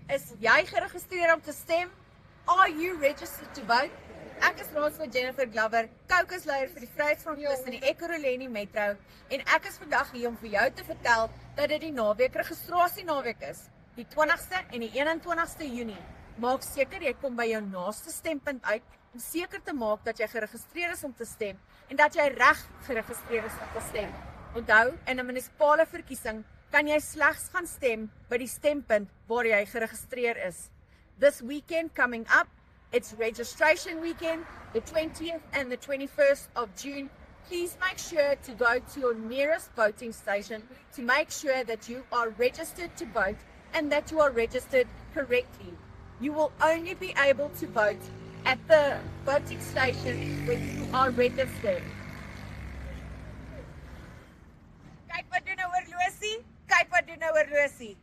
Is jy geregistreer om te stem? Are you registered to vote? Ek is raadslid Jennifer Glover, caucusleier vir die Vryheidsfront tussen die Ekurhuleni Metro en ek is vandag hier om vir jou te vertel dat dit die naweek registrasienaweek is, die 20ste en die 21ste Junie. Maak seker jy kom by jou naaste stempunt uit om seker te maak dat jy geregistreer is om te stem en dat jy reg geregistreer is om te stem. Onthou, in 'n munisipale verkiesing kan jy slegs gaan stem by die stempunt waar jy geregistreer is. This weekend coming up, it's registration weekend, the 20th and the 21st of June. Please make sure to go to your nearest voting station to make sure that you are registered to vote and that you are registered correctly. You will only be able to vote at the voting station when you are registered. Kyk wat doen nou horlosie? Kyk wat doen nou horlosie?